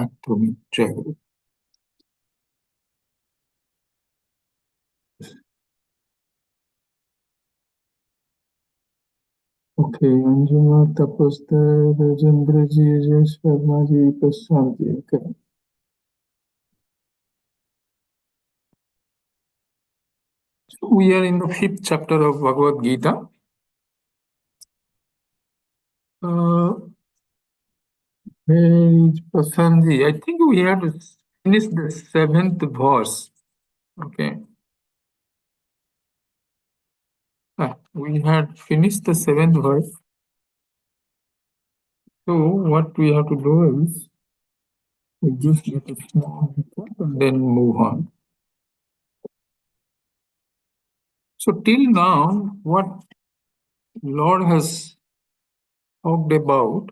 একদমই try. Okay, Anjuma Tapasya Rajendra ji, Jai Sharma ji, Prashant ji. Okay. So we are in the fifth chapter of Bhagavad Gita. Uh, where is Prashant ji? I think we had finished the seventh verse. Okay. We had finished the seventh verse. So what we have to do is we just get a small recap and then move on. So till now, what Lord has talked about,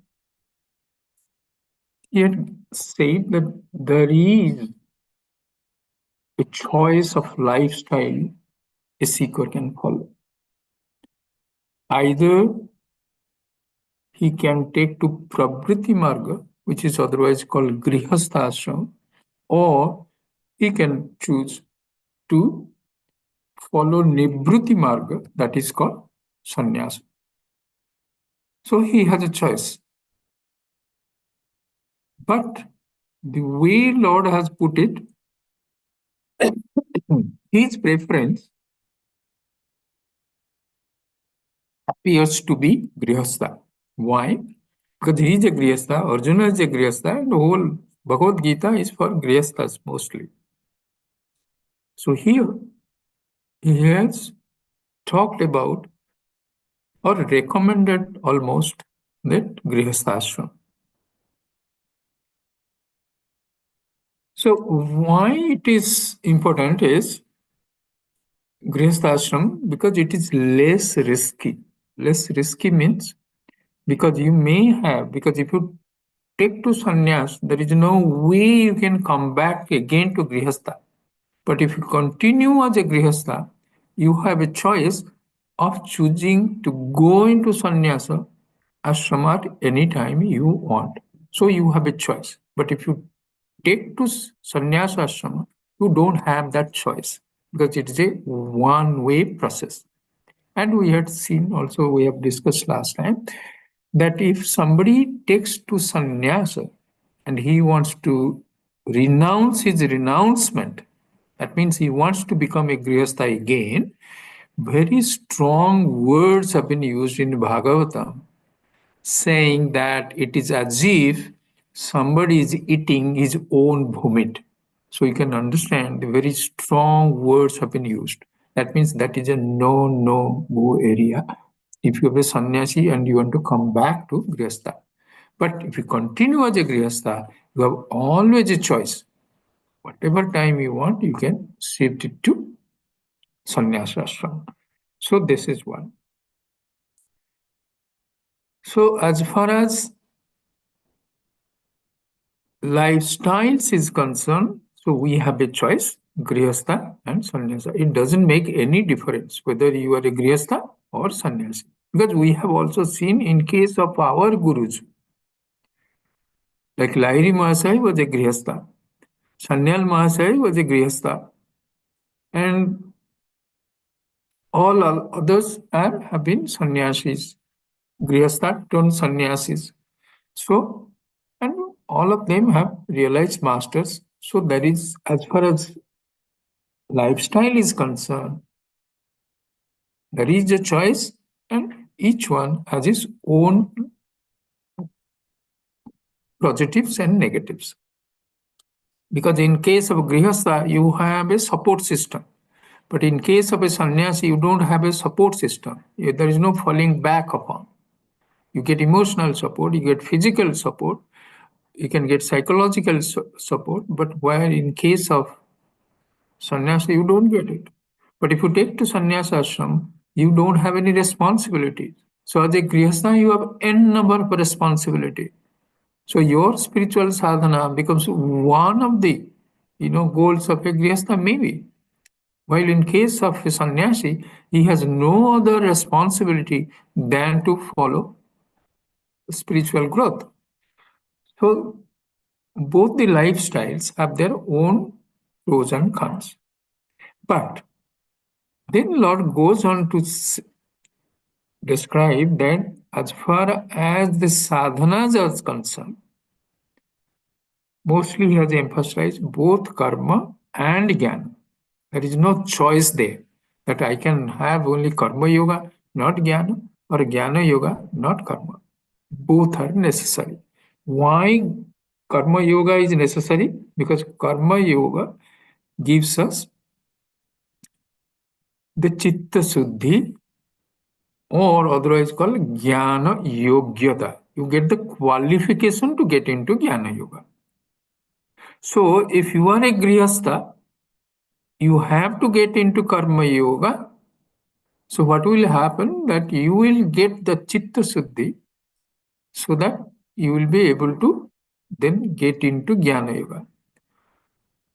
he had said that there is a choice of lifestyle a seeker can follow. Either he can take to Pravriti Marga, which is otherwise called Grihastha Ashram, or he can choose to follow Nibruti Marga, that is called Sannyasa. So he has a choice. But the way Lord has put it, his preference appears to be Grihastha. Why? Because he is a Grihastha, Arjuna is a Grihastha, and the whole Bhagavad Gita is for Grihasthas mostly. So here he has talked about or recommended almost that Grihastha ashram. So why it is important is Grihastha ashram, because it is less risky. Less risky means because you may have, because if you take to sannyas, there is no way you can come back again to Grihastha. But if you continue as a Grihastha, you have a choice of choosing to go into sannyasa ashrama at any time you want. So you have a choice. But if you take to sannyasa ashrama, you don't have that choice because it is a one-way process. And we had seen also, we have discussed last time, that if somebody takes to sannyasa and he wants to renounce his renouncement, that means he wants to become a grihastha again, very strong words have been used in Bhagavatam saying that it is as if somebody is eating his own vomit. So you can understand the very strong words have been used. That means that is a no-go area. If you have a sannyasi and you want to come back to grihastha. But if you continue as a grihastha, you have always a choice. Whatever time you want, you can shift it to sannyasa ashram. So this is one. So as far as lifestyles is concerned, so we have a choice, grihastha and sannyasa. It doesn't make any difference whether you are a grihastha or sannyasi. Because we have also seen in case of our gurus, like Lahiri Mahasaya was a grihastha, Sanyal Mahasaya was a grihastha, and all others have been sannyasis, grihastha turned sannyasis. So, and all of them have realized masters. So that is, as far as lifestyle is concerned, there is a choice and each one has its own positives and negatives. Because in case of grihastha, you have a support system. But in case of a sannyasi, you don't have a support system. There is no falling back upon. You get emotional support, you get physical support, you can get psychological support, but where in case of sannyasa, you don't get it. But if you take to sannyasa ashram, you don't have any responsibilities. So as a grihastha, you have n number of responsibility. So your spiritual sadhana becomes one of the goals of a grihastha maybe. While in case of a sannyasi, he has no other responsibility than to follow spiritual growth. So both the lifestyles have their own pros and cons. But then Lord goes on to describe that as far as the sadhanas are concerned, mostly he has emphasized both karma and jnana. There is no choice there that I can have only karma yoga, not jnana, or jnana yoga, not karma. Both are necessary. Why karma yoga is necessary? Because karma yoga gives us the chitta suddhi, or otherwise called jnana yogyata. You get the qualification to get into jnana yoga. So if you are a grihastha, you have to get into karma yoga. So what will happen that you will get the chitta suddhi so that you will be able to then get into jnana yoga.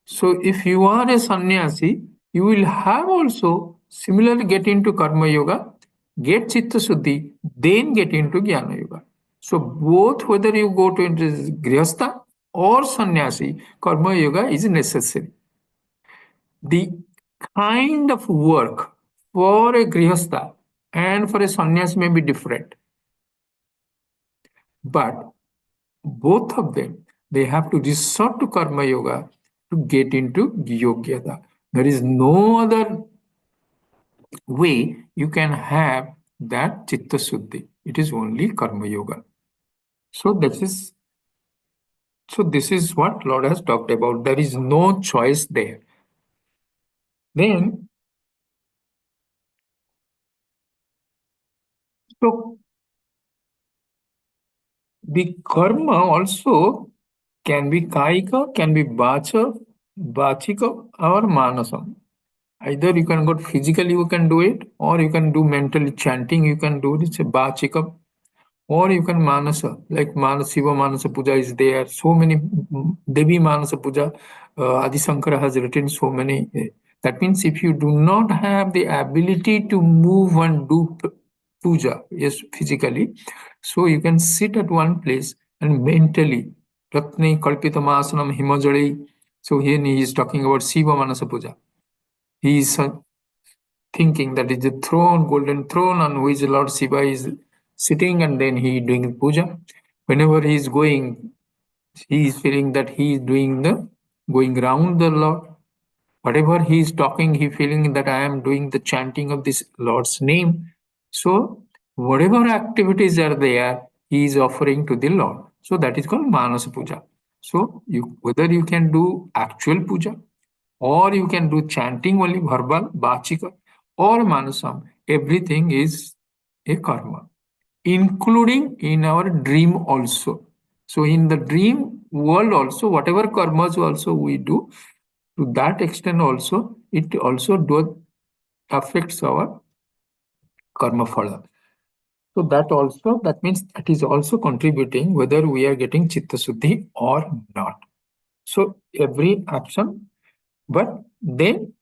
So if you are a sannyasi, you will have also similarly get into karma yoga, get chitta suddhi, then get into jnana yoga. So both whether you go to into grihastha or sannyasi, karma yoga is necessary. The kind of work for a grihastha and for a sannyasi may be different, but both of them they have to resort to karma yoga to get into yogyata. There is no other way you can have that chitta suddhi. It is only karma yoga. So this is what Lord has talked about. There is no choice there. Then so the karma also can be kaika, can be bacha, bachika, or manasam. Either you can go physically, you can do it, or you can do mentally chanting, you can do it. It's a bachika, or you can manasa, like Manasiva Manasa Puja is there. So many Devi Manasa Puja, Adi Shankara has written so many. That means if you do not have the ability to move and do puja, yes, physically, so you can sit at one place and mentally, Ratne Kalpita Masanam Himajali. So here he is talking about Siva Manasa Puja. He is thinking that is the throne, golden throne on which Lord Shiva is sitting, and then he is doing puja. Whenever he is going, he is feeling that he is doing the going round the Lord. Whatever he is talking, he feeling that I am doing the chanting of this Lord's name. So whatever activities are there, he is offering to the Lord. So that is called Manasa Puja. So whether you can do actual puja or you can do chanting only, verbal, bachika, or manasam. Everything is a karma, including in our dream also. So in the dream world also, whatever karmas also we do, to that extent also, it also affects our karma phala. So that means that is also contributing whether we are getting chitta suddhi or not. So every action, but then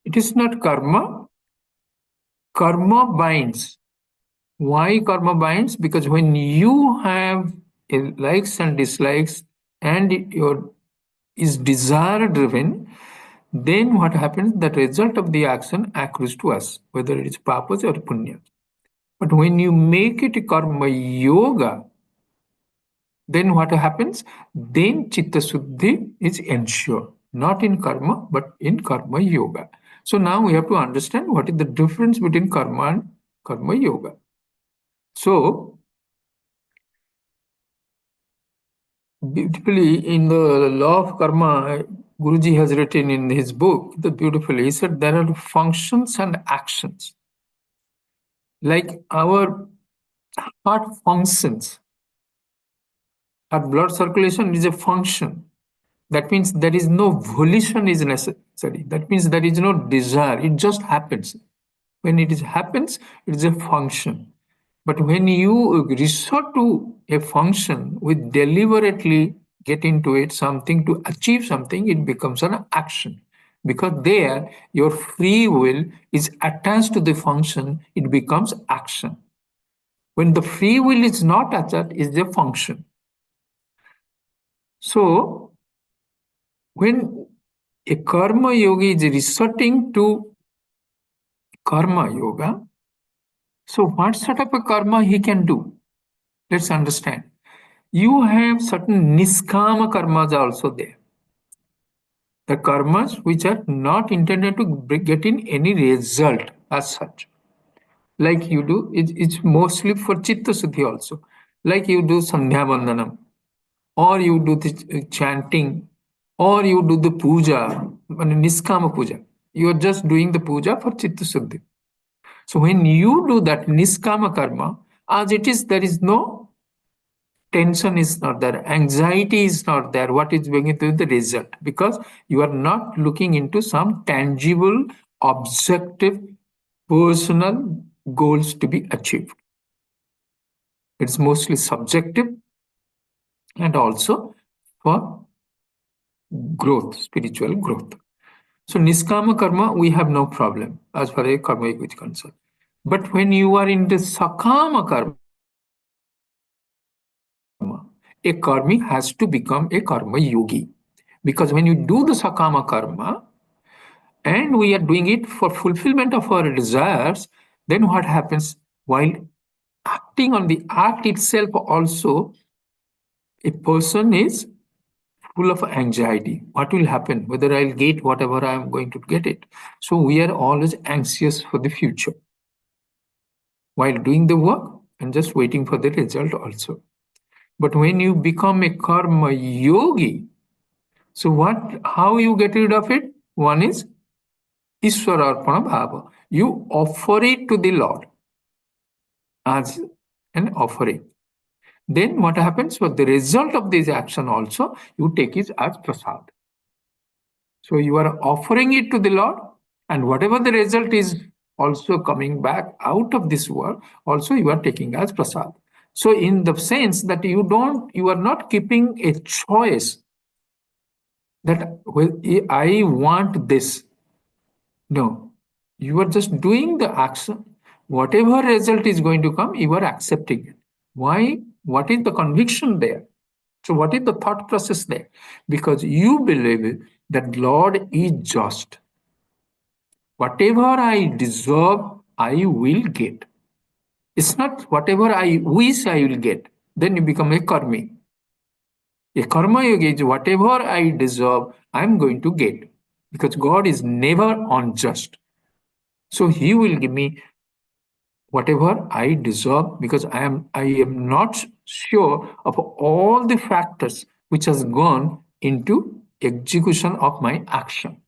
it is not karma. Karma binds. Why karma binds? Because when you have likes and dislikes and your is desire driven, then what happens? The result of the action accrues to us, whether it is papas or punya. But when you make it karma yoga, then what happens? Then chitta suddhi is ensured, not in karma, but in karma yoga. So now we have to understand what is the difference between karma and karma yoga. So beautifully in the law of karma, Guruji has written in his book, the beautifully, he said there are functions and actions. Like our heart functions, our blood circulation is a function. That means there is no volition is necessary. That means there is no desire. It just happens. When it happens, it is a function. But when you resort to a function with deliberately get into it, something to achieve something, it becomes an action. Because there, your free will is attached to the function, it becomes action. When the free will is not attached, it's a function. So, when a karma yogi is resorting to karma yoga, so what sort of a karma he can do? Let's understand. You have certain niskama karmas also there. The karmas which are not intended to get in any result as such. Like you do, it's mostly for chitta suddhi also. Like you do sandhya vandanam, or you do the chanting, or you do the puja, niskama puja. You are just doing the puja for chitta suddhi. So when you do that niskama karma, as it is, there is no tension is not there, anxiety is not there. What is going to be the result? Because you are not looking into some tangible, objective, personal goals to be achieved. It's mostly subjective and also for growth, spiritual growth. So niskama karma, we have no problem as far as karma is concerned. But when you are in the sakama karma, a karmi has to become a karma yogi. Because when you do the sakama karma, and we are doing it for fulfillment of our desires, then what happens? While acting on the act itself also, a person is full of anxiety. What will happen? Whether I'll get whatever I'm going to get it. So we are always anxious for the future while doing the work and just waiting for the result also. But when you become a karma yogi, so how you get rid of it? One is Ishwararpana Bhava. You offer it to the Lord as an offering. Then what happens? For the result of this action also, you take it as prasad. So you are offering it to the Lord, and whatever the result is also coming back out of this work, also you are taking as prasad. So in the sense that you are not keeping a choice that, well, I want this. No, you are just doing the action. Whatever result is going to come, you are accepting it. Why? What is the conviction there? So, what is the thought process there? Because you believe that Lord is just. Whatever I deserve, I will get. It's not whatever I wish I will get. Then you become a karmi. A karma yogi is whatever I deserve, I'm going to get. Because God is never unjust. So He will give me whatever I deserve because I am not sure of all the factors which has gone into execution of my action.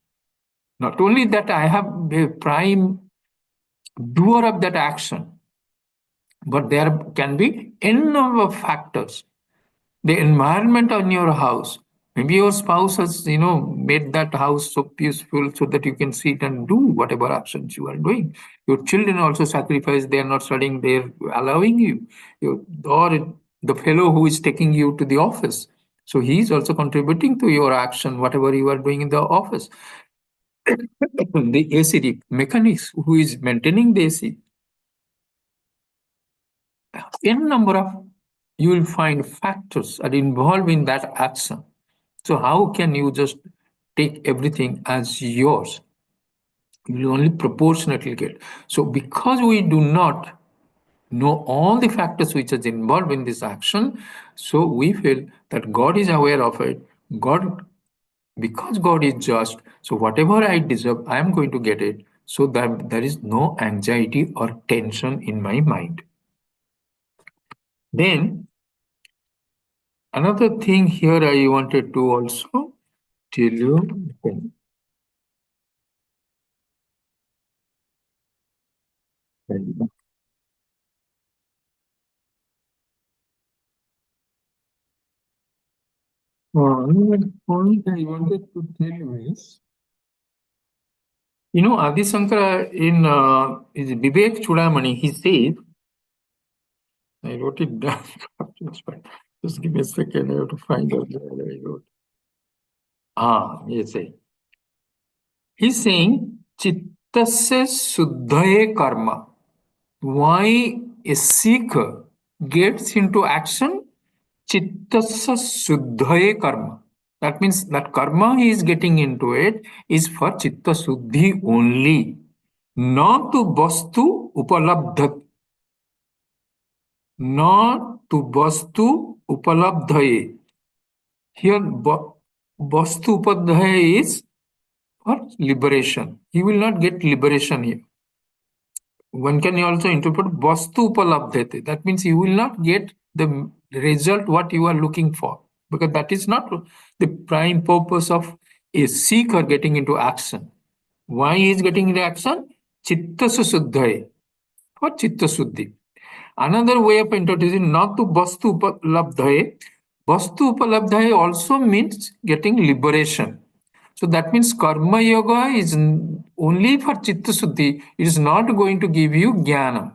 Not only that I have the prime doer of that action, but there can be n number of factors. The environment on your house. Maybe your spouse has, made that house so peaceful so that you can sit and do whatever actions you are doing. Your children also sacrifice, they are not studying, they are allowing you. Or the fellow who is taking you to the office. So he is also contributing to your action, whatever you are doing in the office. The AC mechanics who is maintaining the AC. N number of you will find factors are involved in that action. So how can you just take everything as yours? You will only proportionately get. So because we do not know all the factors which are involved in this action, so we feel that God is aware of it. Because God is just, so whatever I deserve, I am going to get it. So that there is no anxiety or tension in my mind. Then another thing here I wanted to also tell you. Another point I wanted to tell you is, Adi Shankara in his Vivek Chudamani, he says, I wrote it down. Just give me a second, I have to find out where I wrote. Yes. He's saying, Chittasya Suddhaye Karma. Why a seeker gets into action Chittasya Suddhaye karma. That means that karma he is getting into it is for Chitta Suddhi only, not to Vastu Upalabdha, not to Vastu Upalabdhaye. Here, Vastu Upadhyaye is for liberation. He will not get liberation here. One can also interpret Vastu Upalabdhate. That means you will not get the result what you are looking for, because that is not the prime purpose of a seeker getting into action. Why he is getting into action? Chitta Suddhaye, for Chitta Suddhi. Another way of introducing not to Vastu Upalabdhaye, Vastu Upalabdhaye also means getting liberation. So that means Karma Yoga is only for Chitta Suddhi. It is not going to give you Jnana,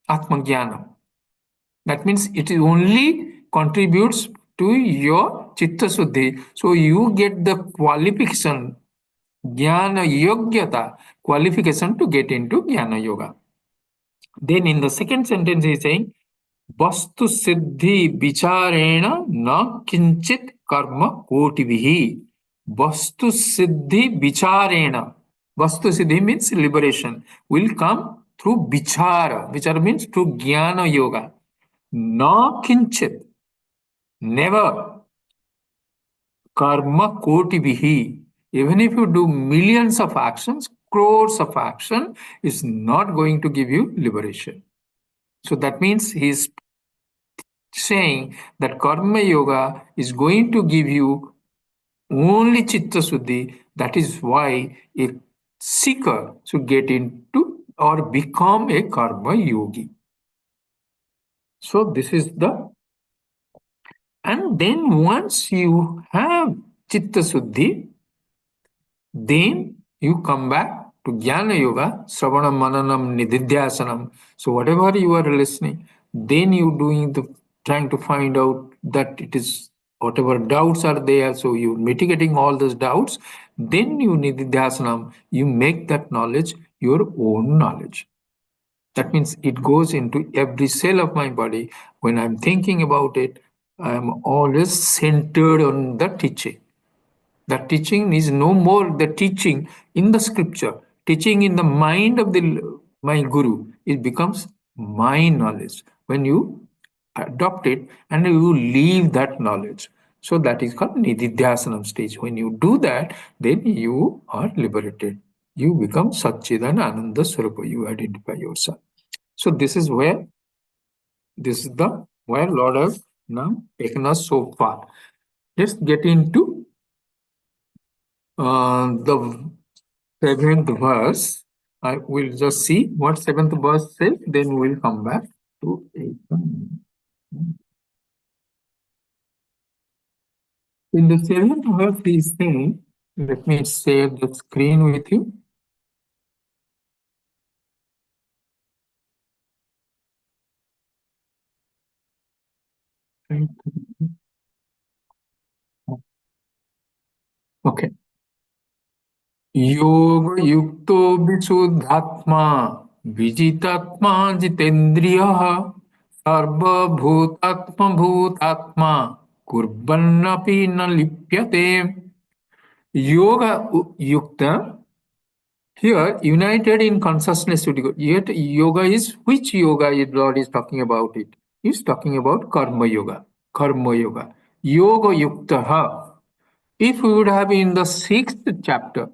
Atma Jnana. That means it only contributes to your Chitta Suddhi. So you get the qualification, Jnana Yogyata, qualification to get into Jnana Yoga. Then in the second sentence he is saying, Vastu Siddhi Vicharena na Kinchit Karma Kotivihi. Vastu Siddhi Vicharena. Vastu Siddhi means liberation. Will come through Vichara. Vichara means through Jnana Yoga. Na Kinchit. Never. Karma Kotivihi. Even if you do millions of actions, crores of action, is not going to give you liberation. So that means he is saying that Karma Yoga is going to give you only Chitta Suddhi. That is why a seeker should get into or become a Karma Yogi. So this is the, and then once you have Chitta Suddhi, then you come back to Jnana Yoga, Sravanam, Mananam, Nididhyasanam. So whatever you are listening, then you doing the trying to find out that it is whatever doubts are there. So you mitigating all those doubts. Then you Nididhyasanam, you make that knowledge your own knowledge. That means it goes into every cell of my body. When I'm thinking about it, I'm always centered on the teaching. The teaching is no more the teaching in the scripture, teaching in the mind of my guru. It becomes my knowledge when you adopt it and you leave that knowledge. So that is called Nididhyasanam stage. When you do that, then you are liberated. You become Satchidan Ananda Swarupa. You identify yourself. So this is the where Lord has now taken us so far. Let's get into the seventh verse. I will just see what seventh verse says, then we will come back to eighth. In the seventh verse, he is saying, let me share the screen with you. Okay. Yoga yukto vishuddhatma vijitatma jitendriya sarvabhutatma bhutatma kurbannapi na lipyate. Yoga yukta, here united in consciousness with God. Yet yoga is, which yoga is Lord is talking about it? He's talking about karma yoga. Karma yoga. Yoga yukta. If we would have in the sixth chapter,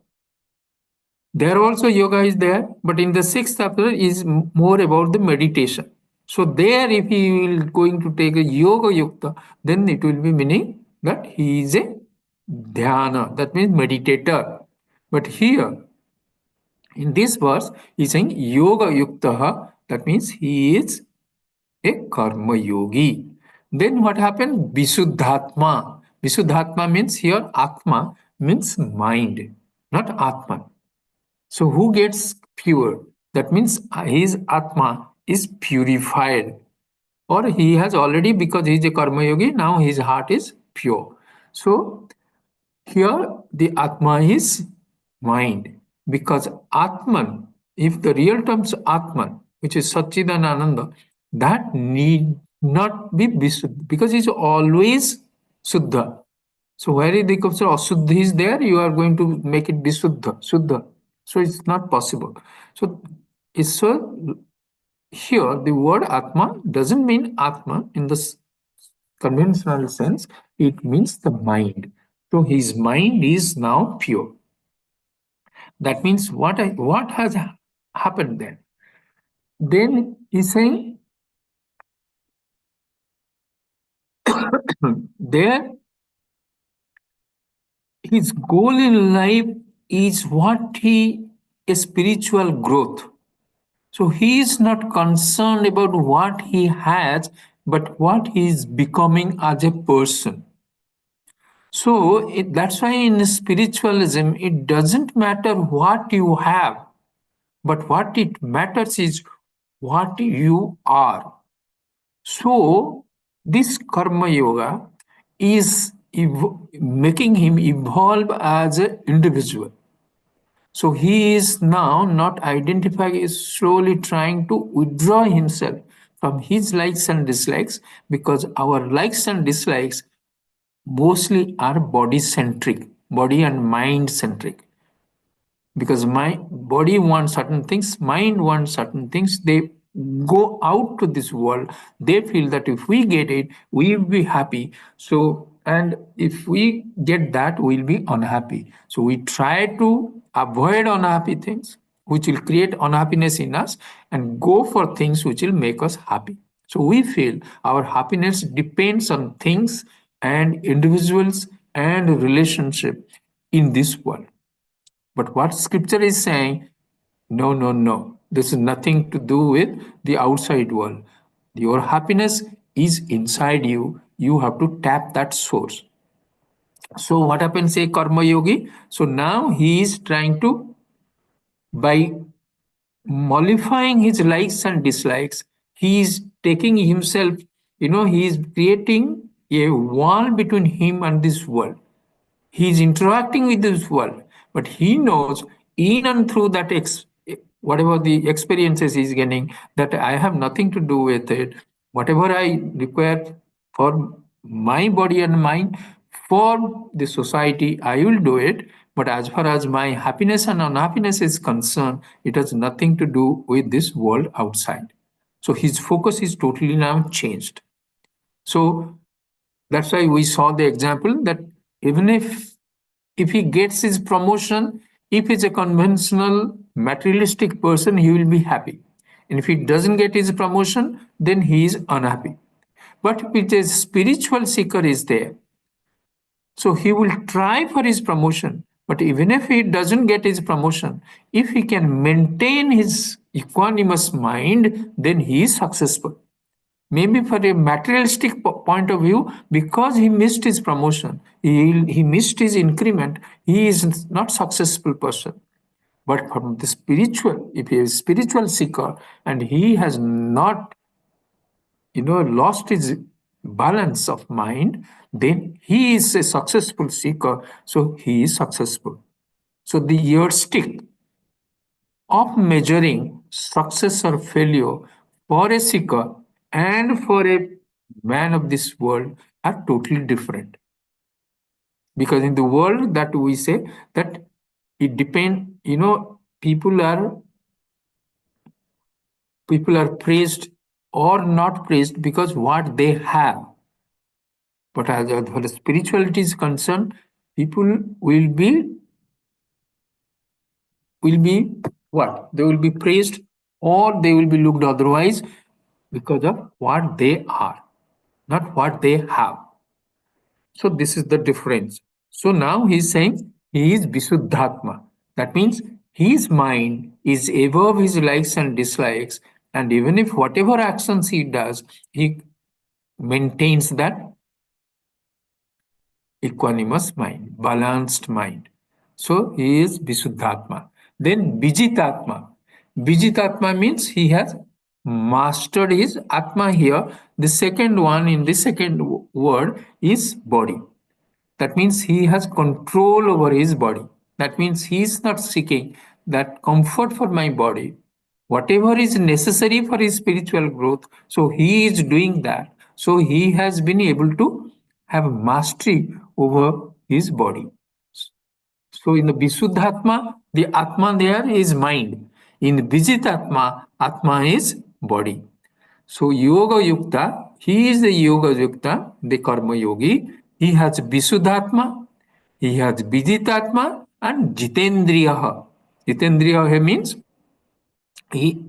there also yoga is there, but in the sixth chapter is more about the meditation. So there, if he will going to take a yoga yukta, then it will be meaning that he is a dhyana, that means meditator. But here, in this verse, he is saying yoga yukta, that means he is a karma yogi. Then what happened? Visuddhatma. Visuddhatma means here atma means mind, not atman. So who gets pure? That means his atma is purified, or he has already, because he is a karma yogi, now his heart is pure. So here the atma is mind, because atman, if the real terms atman, which is Satchidananda, that need not be Visuddha, because he's always Suddha. So where the concept of Asuddha is there, you are going to make it Visuddha, Suddha. So it's not possible. So it's so here the word Atma doesn't mean Atma in the conventional sense, it means the mind. So his mind is now pure. That means what has happened then? Then he's saying there his goal in life is what he a spiritual growth. So he is not concerned about what he has, but what he is becoming as a person. So that's why in spiritualism, it doesn't matter what you have, but what it matters is what you are. So this karma yoga is making him evolve as an individual. So he is now not identifying, is slowly trying to withdraw himself from his likes and dislikes, because our likes and dislikes mostly are body centric, body and mind centric. Because my body wants certain things, mind wants certain things, they go out to this world, they feel that if we get it we will be happy, so and if we get that we'll be unhappy, so we try to avoid unhappy things which will create unhappiness in us and go for things which will make us happy. So we feel our happiness depends on things and individuals and relationship in this world. But what scripture is saying, no, no, no. This is nothing to do with the outside world. Your happiness is inside you. You have to tap that source. So what happens, say Karma Yogi? So now he is trying to, by mollifying his likes and dislikes, he is taking himself, he is creating a wall between him and this world. He is interacting with this world, but he knows in and through that whatever the experiences he's getting, that I have nothing to do with it. Whatever I require for my body and mind, for the society, I will do it. But as far as my happiness and unhappiness is concerned, it has nothing to do with this world outside. So his focus is totally now changed. So that's why we saw the example that even if he gets his promotion, if he's a conventional materialistic person, he will be happy. And if he doesn't get his promotion, then he is unhappy. But if a spiritual seeker is there, so he will try for his promotion. But even if he doesn't get his promotion, if he can maintain his equanimous mind, then he is successful. Maybe for a materialistic point of view, because he missed his promotion, he missed his increment, he is not successful person. But from the spiritual, if he is a spiritual seeker and he has not, lost his balance of mind, then he is a successful seeker, so he is successful. So the yardstick of measuring success or failure for a seeker and for a man of this world are totally different. Because in the world that we say that it depends, people are praised or not praised because what they have. But as far as spirituality is concerned, people will be what? They will be praised or they will be looked otherwise because of what they are, not what they have. So this is the difference. So now he's saying he is Visuddhatma. That means his mind is above his likes and dislikes, and even if whatever actions he does, he maintains that equanimous mind, balanced mind. So he is Visuddhatma. Then Vijitatma. Vijitatma means he has mastered his Atma here. The second one in the second word is body. That means he has control over his body. That means he is not seeking that comfort for my body. Whatever is necessary for his spiritual growth, so he is doing that. So he has been able to have mastery over his body. So in the Visuddhatma, the Atma there is mind. In Vijitatma, Atma is body. So Yoga Yukta, he is the Yoga Yukta, the Karma Yogi. He has Visuddhatma, he has Vijitatma and Jitendriyaha. Jitendriyaha means he,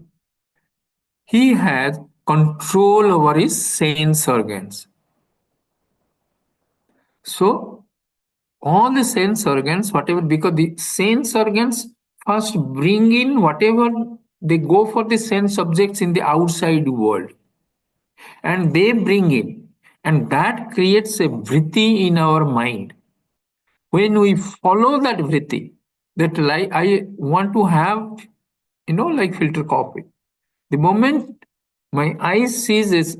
he has control over his sense organs. So all the sense organs, whatever, because the sense organs first bring in whatever they go for the sense objects in the outside world, and they bring in, and that creates a vritti in our mind. When we follow that vritti, that like I want to have, like filter coffee. The moment my eyes sees this,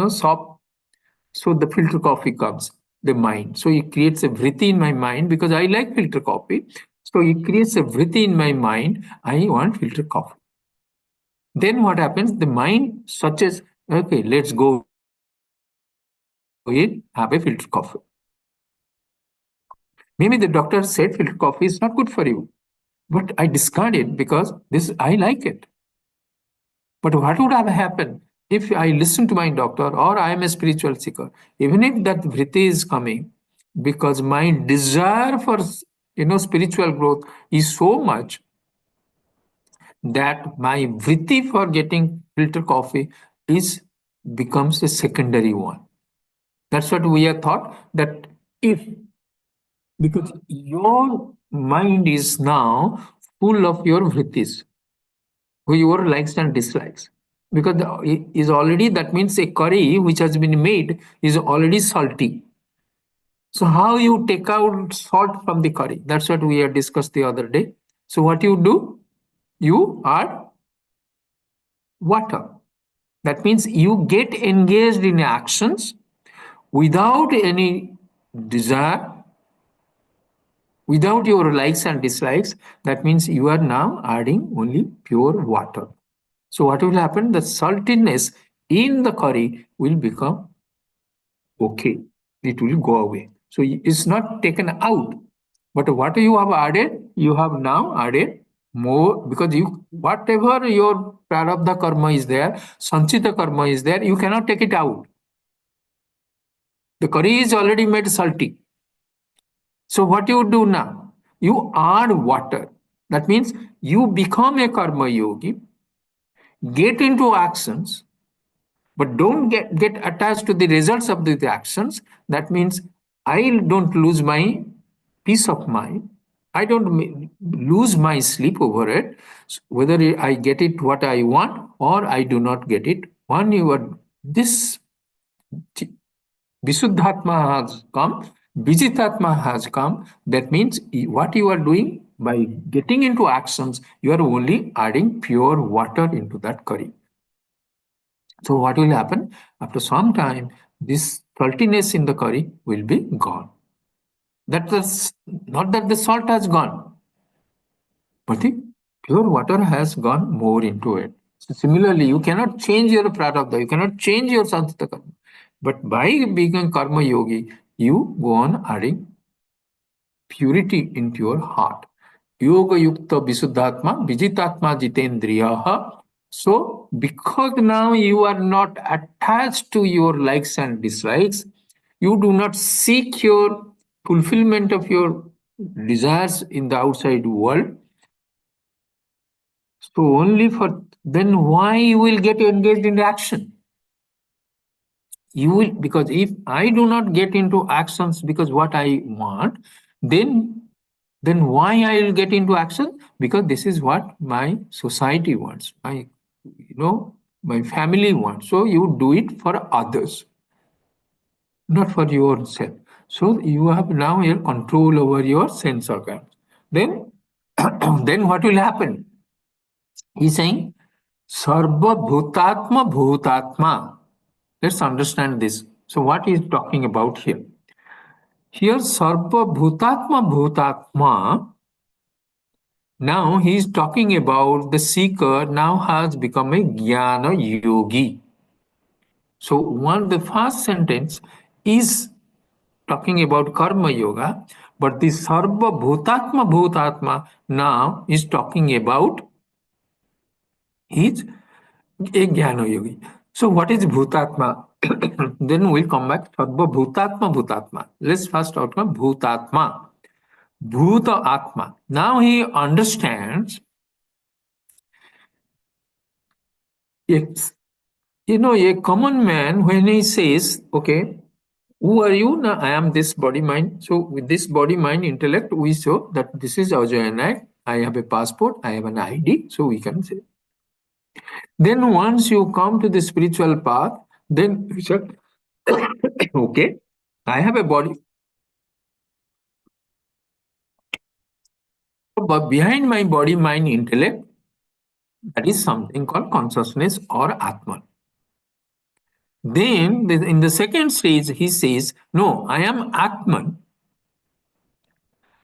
soft, so the filter coffee comes, the mind. So it creates a vritti in my mind because I like filter coffee. So it creates a vritti in my mind. I want filter coffee. Then what happens? The mind searches, okay, let's go in, have a filter coffee. Maybe the doctor said filter coffee is not good for you, but I discard it because this I like it. But what would have happened if I listen to my doctor or I am a spiritual seeker? Even if that vritti is coming, because my desire for spiritual growth is so much that my vritti for getting filter coffee is becomes a secondary one. That's what we are taught, that if, because your mind is now full of your vrittis, your likes and dislikes, because is already, that means a curry which has been made is already salty. So how you take out salt from the curry? That's what we had discussed the other day. So what you do, you add water. That means you get engaged in actions without any desire, without your likes and dislikes. That means you are now adding only pure water. So what will happen? The saltiness in the curry will become okay. It will go away. So it's not taken out. But what you have added, you have now added more, because you, whatever your prarabdha karma is there, sanchita karma is there, you cannot take it out. The curry is already made salty. So what you do now? You add water. That means you become a karma yogi, get into actions, but don't get attached to the results of the actions. That means I don't lose my peace of mind. I don't lose my sleep over it, whether I get it what I want or I do not get it. When you are this Visuddhatma has come, Vijitatma has come. That means what you are doing by getting into actions, you are only adding pure water into that curry. So what will happen? After some time, this saltiness in the curry will be gone. That's not that the salt has gone, but the pure water has gone more into it. So similarly, you cannot change your prarabdha, you cannot change your sanskita karma. But by being a karma yogi, you go on adding purity into your heart. Yoga yukta visuddhatma, vijitatma jitendriyaha. So, because now you are not attached to your likes and dislikes, you do not seek your fulfillment of your desires in the outside world. So, only for then, why you will get engaged in action? You will, because if I do not get into actions because what I want, then why I will get into action? Because this is what my society wants, my family wants. So you do it for others, not for yourself. So you have now your control over your sense organs. Then, then what will happen? He's saying, Sarva Bhutatma Bhutatma. Let's understand this. So what is talking about here? Here, Sarva Bhutatma Bhutatma. Now he is talking about the seeker now has become a Jnana Yogi. So the first sentence is talking about karma yoga, but the sarva bhutatma bhutatma now is talking about his a jnana yogi. So what is bhutatma? Then we'll come back. Sarva bhutatma bhutatma. Let's first talk about bhutatma. Bhuta atma. Now he understands. It's, a common man when he says, okay, who are you? Now I am this body mind. So with this body mind intellect, we show that this is Ajay and I have a passport, I have an ID, so we can say. Then once you come to the spiritual path, then you say, okay, I have a body, but behind my body mind intellect, that is something called consciousness or Atman. Then in the second stage, he says, no, I am Atman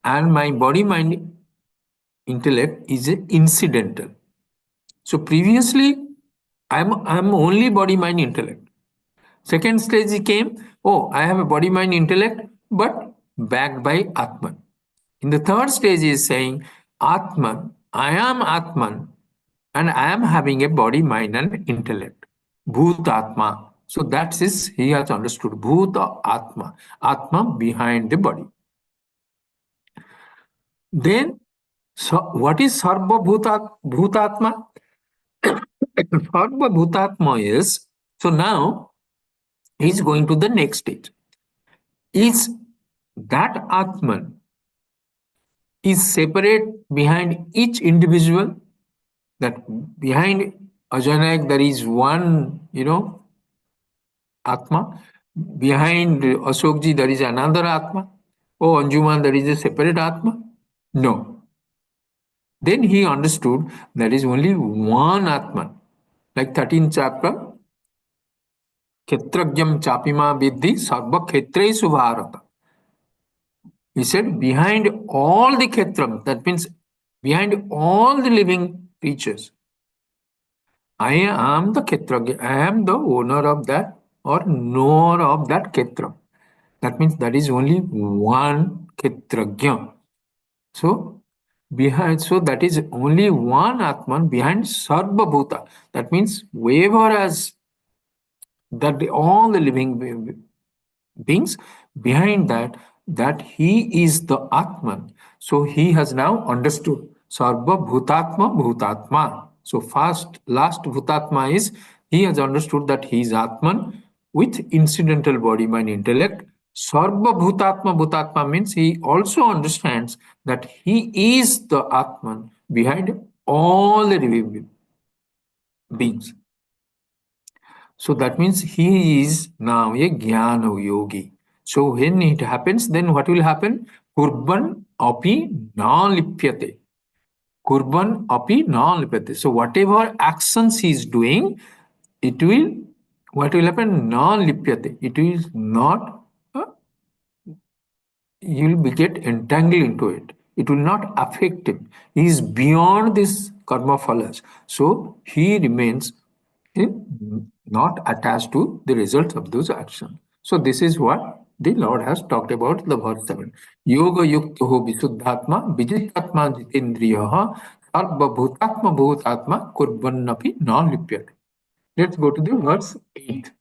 and my body mind intellect is incidental. So previously, I'm only body mind intellect. Second stage he came, oh, I have a body mind intellect, but backed by Atman. In the third stage, he is saying, Atman, I am Atman, and I am having a body, mind, and intellect. Bhut Atma. So that's his, he has understood. Bhuta Atma. Atma behind the body. Then, so what is Sarva Bhutatma? Sarva Bhutatma is, so now he's going to the next stage. Is that Atman is separate behind each individual? That behind Ajanayak there is one, Atma. Behind Ashokji there is another Atma. Oh, Anjuman, there is a separate Atma? No. Then he understood there is only one Atman. Like 13th chapter, Kshetragyam Chapima Vidhi Sarva Kshetresu Bharata. He said, behind all the Kshetram, that means behind all the living creatures, I am the Kshetragya, I am the owner of that or knower of that Kshetra. That means there is only one Kshetragya. So, so that is only one Atman behind Sarva Bhuta. That means whoever has that all the living beings, behind that he is the Atman. So he has now understood Sarva Bhutatma Bhutatma. So last Bhutatma is he has understood that he is Atman with incidental body, mind, intellect. Sarva Bhutatma Bhutatma means he also understands that he is the Atman behind all the living beings. So that means he is now a Jnana Yogi. So when it happens, then what will happen? Kurban api na lipyate. Kurban api na lipyate. So whatever actions he is doing, what will happen? Na lipyate. It will not, you will get entangled into it. It will not affect him. He is beyond this karma phalas. So he remains not attached to the results of those actions. So this is what the Lord has talked about the verse 7. Yoga yuktaho visuddhatma vijitatma jitendriyaha sarva bhutatma bhutatma kurbannapi non-lipyate. Let's go to the verse 8.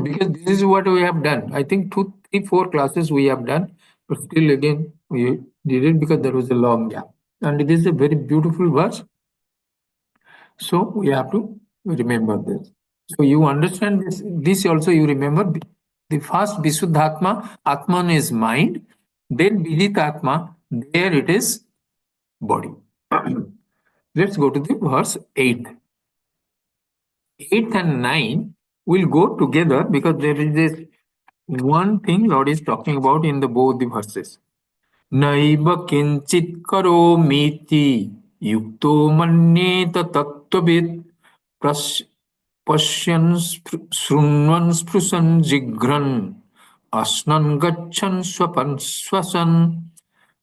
Because this is what we have done. I think 2, 3, 4 classes we have done, but still again we did it because there was a long gap. And it is a very beautiful verse. So we have to remember this. So you understand this. This also you remember. The first Visuddhatma, Atman is mind. Then Viditatma, there it is body. Let's go to the verse 8. 8 and 9 will go together because there is this one thing Lord is talking about in both the verses. Naiva kinchit karo miti yukto manneta tattvavid पश्यन् शृण्वन् स्पृशन् जिघ्रन् अस्नन् गच्छन् स्वपन् श्वसन्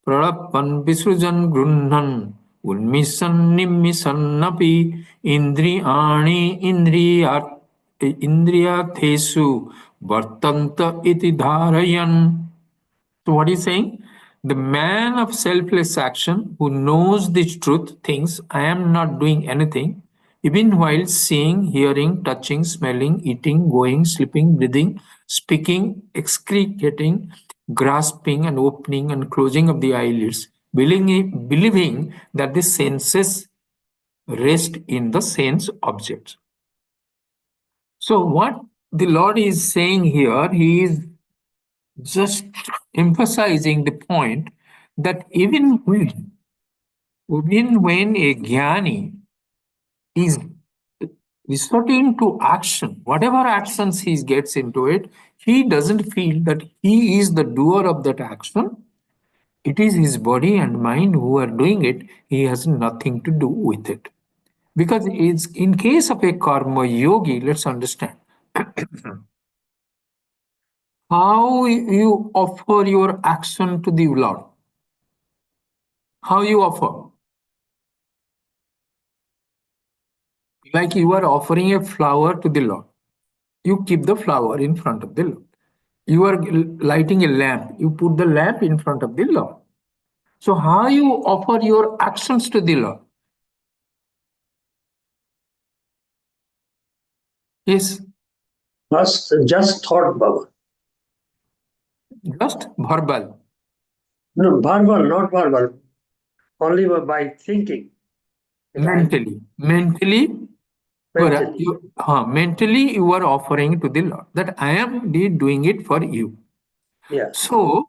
प्रलपन् विसृजन् गृह्णन् उन्मिषन् निम्मिषन्नपि इन्द्रियाणि इन्द्रियार्थेभ्यः Indriya Thesu Vartanta iti dharayan. So what is saying? The man of selfless action who knows this truth thinks I am not doing anything, even while seeing, hearing, touching, smelling, eating, going, sleeping, breathing, speaking, excreting, grasping and opening and closing of the eyelids, believing that the senses rest in the sense objects. So what the Lord is saying here, He is just emphasizing the point that even when a jnani is resorting to action, whatever actions he gets into it, he doesn't feel that he is the doer of that action. It is his body and mind who are doing it. He has nothing to do with it. Because it's in case of a karma yogi, let's understand how you offer your action to the Lord. How you offer? Like you are offering a flower to the Lord. You keep the flower in front of the Lord. You are lighting a lamp. You put the lamp in front of the Lord. So how you offer your actions to the Lord? Is Just thought, Baba. just verbal. No, verbal, not verbal. Only by thinking that Mentally, mentally. mentally you are offering to the Lord that I am doing it for you. Yeah. So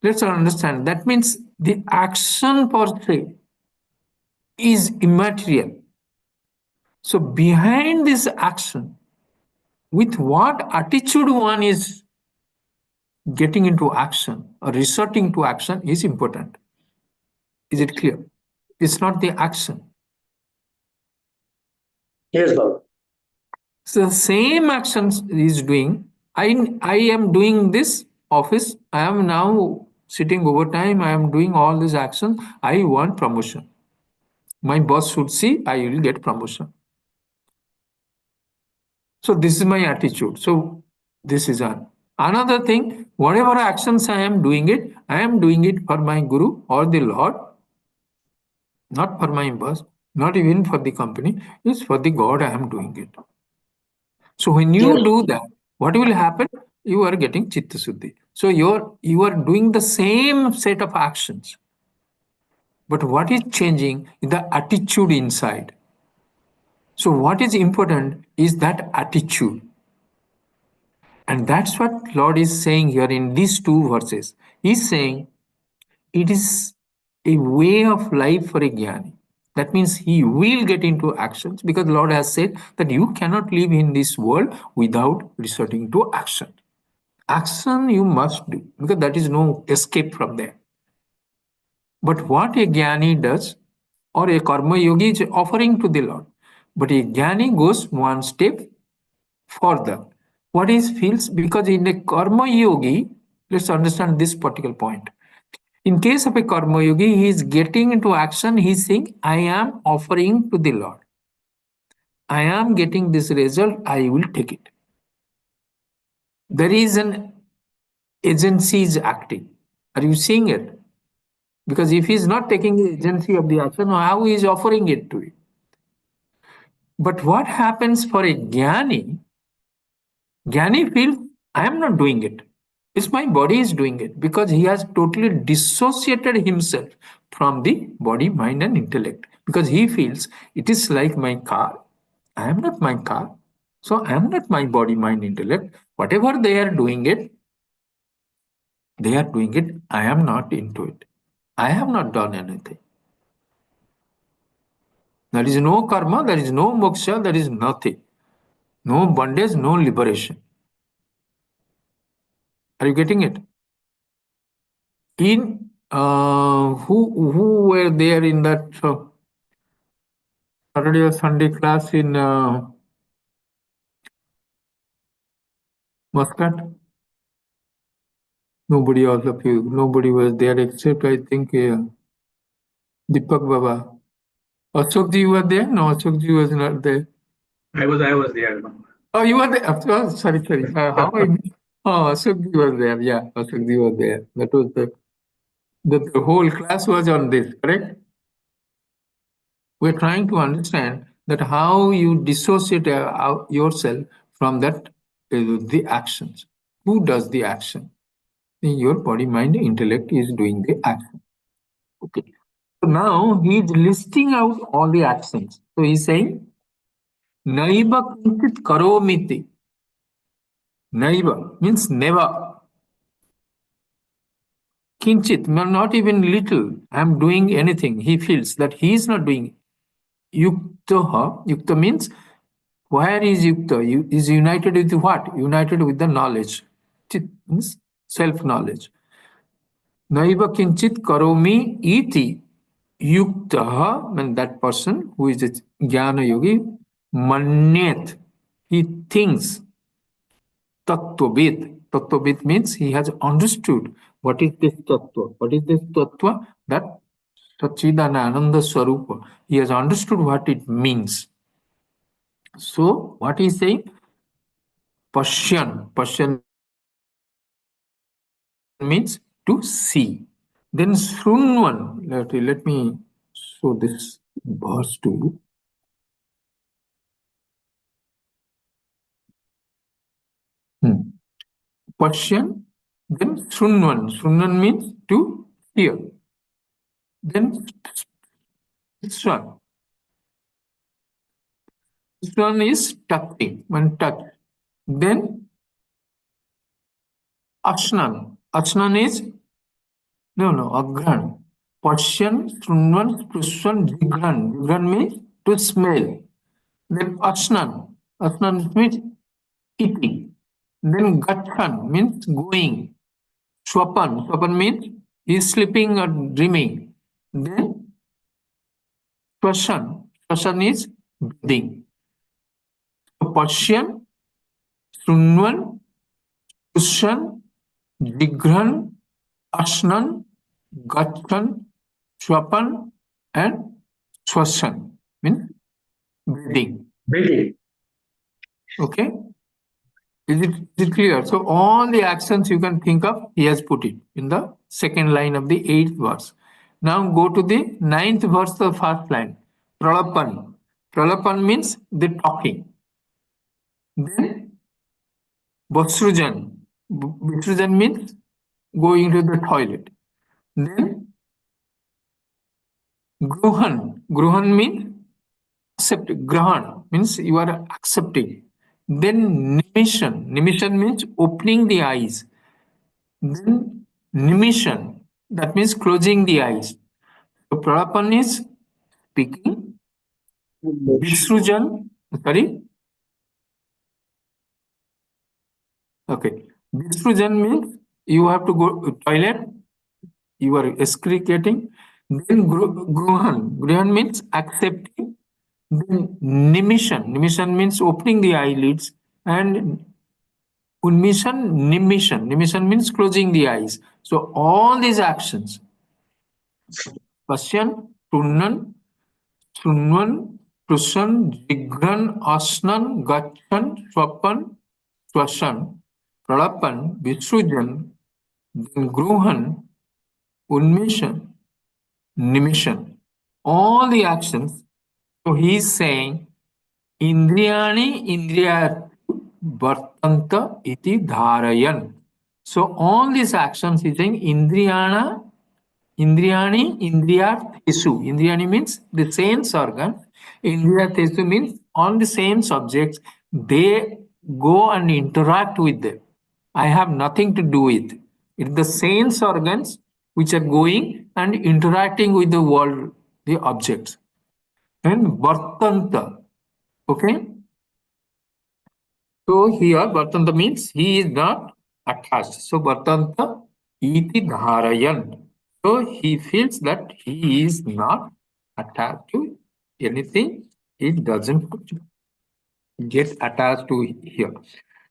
let's understand that means the action per se is immaterial. So behind this action, with what attitude one is getting into action or resorting to action is important. Is it clear? It's not the action. Yes, Baba. So the same actions is doing. I am doing this office. I am now sitting overtime. I am doing all these actions. I want promotion. My boss should see I will get promotion. So this is my attitude. So this is another thing. Whatever actions I am doing it for my guru or the Lord, not for my boss, not even for the company. It's for the God I am doing it. So when Yes. you do that, what will happen? You are getting chitta suddhi. So you are doing the same set of actions, but what is changing is the attitude inside. So what is important is that attitude. And that's what Lord is saying here in these two verses. He's saying it is a way of life for a jnani. That means he will get into actions because Lord has said that you cannot live in this world without resorting to action. Action you must do because that is no escape from there. But what a jnani does or a karma yogi is offering to the Lord. But a jnani goes one step further. What is feels? Because in a karma yogi, let's understand this particular point. In case of a karma yogi, he is getting into action. He is saying, I am offering to the Lord. I am getting this result. I will take it. There is an agency is acting. Are you seeing it? Because if he is not taking the agency of the action, how he is offering it to you? But what happens for a jnani? Jnani feels, I am not doing it. It's my body is doing it because he has totally dissociated himself from the body, mind, and intellect. Because he feels it is like my car. I am not my car. So I am not my body, mind, intellect. Whatever they are doing it, they are doing it. I am not into it. I have not done anything. There is no karma, there is no moksha, there is nothing. No bondage, no liberation. Are you getting it? In who were there in that Saturday or Sunday class in Muscat? Nobody, all of you, nobody was there except I think Deepak Baba. Ashokji, you were there? No, Ashokji was not there. I was there. Oh, you were there. Oh, sorry, sorry. How I missed? Oh, Sukhi was there. Yeah, Sukhi was there. That was the whole class was on this, correct? We're trying to understand that how you dissociate yourself from that the actions. Who does the action? Your body, mind, intellect is doing the action. Okay. So now he's listing out all the actions. So he's saying, Naiva kinchit karomiti. Naiva means never. Kinchit, not even little. I'm doing anything. He feels that he is not doing. Yuktaha. Yukta means where is Yukta? Is united with what? United with the knowledge. Chit means self knowledge. Naiva kinchit karomi iti. Yuktaha, and that person who is a jnana yogi, manyet. He thinks. Tattvavid. Tattvavid means he has understood what is this tattva. What is this tattva? That Satchidananda Swarupa. He has understood what it means. So, what he is saying? Pashyan. Pashyan means to see. Then Shrunvan. Let me show this verse to you. Pashyan. Then Shrunvan. Shrunvan means to hear. Then Swan. This one is touching, one touch. Then Ashnan. Ashnan is Agran. Pashyan, Shrunvan, Sprushwan, Jigran. Jigran means to smell. Then Ashnan. Ashnan means eating. Then Gachan means going. Swapan. Swapan means he is sleeping or dreaming. Then Swashan. Swashan is breathing. So Pashyan, Shrunvan, Sprushwan, Jigran, Ashnan, Gachan, Swapan, and Swasan means breathing. Breathing. Okay? Is it clear? So all the actions you can think of, he has put it in the second line of the 8th verse. Now go to the 9th verse, the first line. Pralapan. Pralapan means the talking. Then Vasrujan. Vasrujan means going to the toilet. Then Gruhan. Gruhan means accept. Grahan means you are accepting. Then Nimishan. Nimishan means opening the eyes. Then Nimishan. That means closing the eyes. So Pralapan is speaking. Visrujan. Sorry. Okay. Visrujan means you have to go to toilet. You are excreting. Then Gruhan. Gruhan means accepting. Then Nimishan. Nimishan means opening the eyelids. And Unmission, nimission. Nimission means closing the eyes. So all these actions, Pasyan, Tunnan, Sunvan, Prusan, Jigran, Asnan, Gachan, Swapan, Swasan, Pralapan, Visrujan, then Gruhan, Unmission, Nimission. All the actions. So he is saying, Indriyani Indriya Vartanta iti dharayan. So all these actions he's saying Indriyana, Indriyani, Indriyathesu. Indriyani means the sense organ. Indriyathesu means on the same subjects, they go and interact with them. I have nothing to do with it. It's the sense organs which are going and interacting with the world, the objects. And Vartanta. Okay? So here Vartanta means he is not attached. So Vartanta iti dharayan. So he feels that he is not attached to anything. He doesn't get attached to here.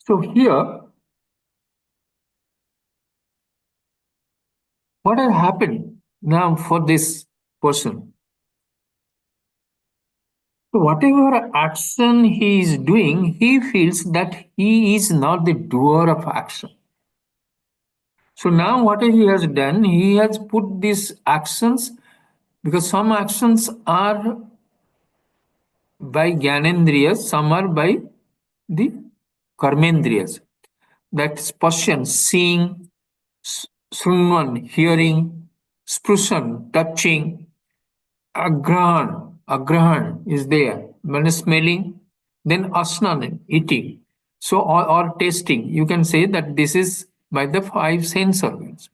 So here, what has happened now for this person? So whatever action he is doing, he feels that he is not the doer of action. So now what he has done, he has put these actions, because some actions are by Gyanendriyas, some are by the Karmendriyas. That's passion, seeing, Srunvan, hearing, Sprusan, touching, Agrahan is there, when smelling, then Asnan, eating. So, or tasting, you can say that this is by the five sense organs.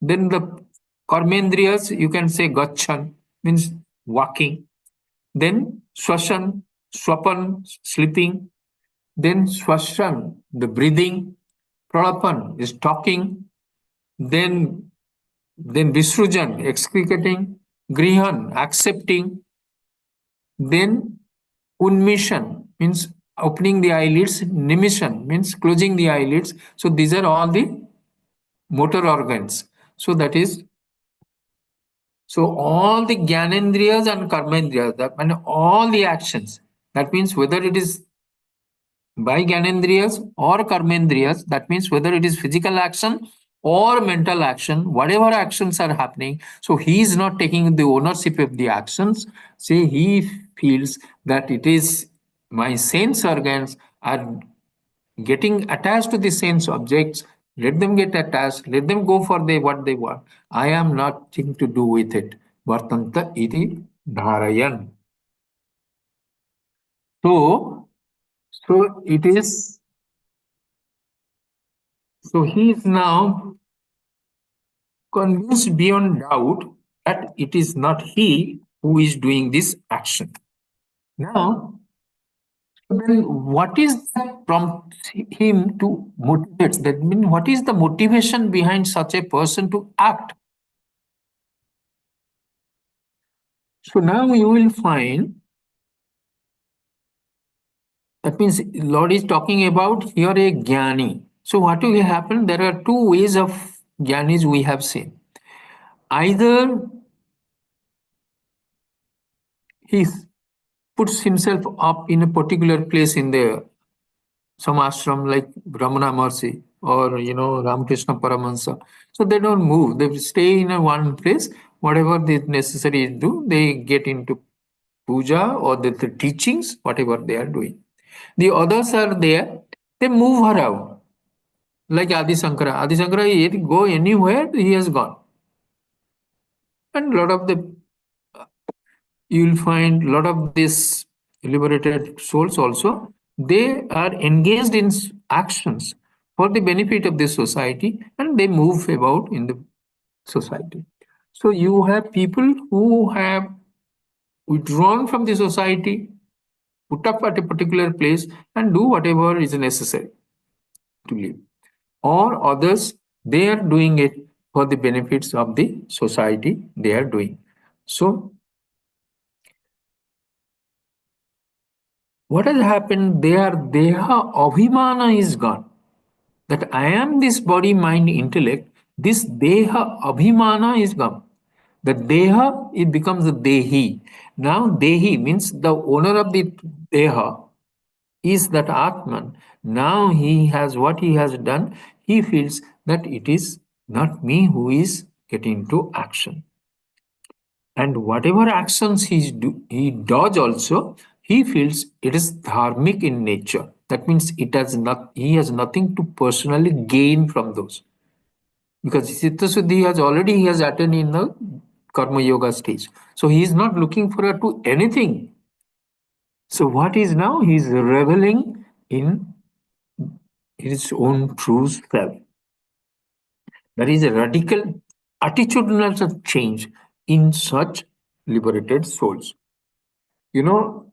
Then the Karmendriyas, you can say Gachan, means walking. Then Swashan, Swapan, sleeping. Then Swashan, the breathing. Pralapan is talking. Then Visrujan, excreting. Grihan, accepting. Then Unmission means opening the eyelids. Nimishan means closing the eyelids. So these are all the motor organs. So that is, so all the Gyanendriyas and Karmendriyas, that means all the actions. That means whether it is by Gyanendriyas or Karmendriyas, that means whether it is physical action or mental action, whatever actions are happening. So he is not taking the ownership of the actions. Say he feels that it is my sense organs are getting attached to the sense objects. Let them get attached. Let them go for what they want. I am nothing to do with it. Vartanta iti dharayan. So, so it is. So he is now convinced beyond doubt that it is not he who is doing this action. Now, then what is that prompts him to motivate? That means what is the motivation behind such a person to act? So now you will find that means Lord is talking about here a jnani. So what will happen? There are two ways of jnanis we have seen. Either he puts himself up in a particular place in the some ashram like Ramana Mercy or Ramakrishna Paramahansa. So they don't move. They stay in a one place. Whatever they necessary do, they get into puja or the teachings, whatever they are doing. The others are there. They move around like Adi Sankara. Adi Sankara, he go anywhere, he has gone. And a lot of the you will find a lot of these liberated souls also, they are engaged in actions for the benefit of the society, and they move about in the society. So you have people who have withdrawn from the society, put up at a particular place and do whatever is necessary to live, or others, they are doing it for the benefits of the society they are doing. So what has happened? Their deha abhimana is gone. That I am this body, mind, intellect. This deha abhimana is gone. The deha, it becomes the dehi. Now dehi means the owner of the deha is that Atman. Now he has what he has done. He feels that it is not me who is getting into action. And whatever actions he does also, he feels it is dharmic in nature. That means he has nothing to personally gain from those. Because Chitta Suddhi he has attained in the Karma Yoga stage. So he is not looking for to anything. So what is now? He is reveling in his own true self. There is a radical attitudinal change in such liberated souls. You know,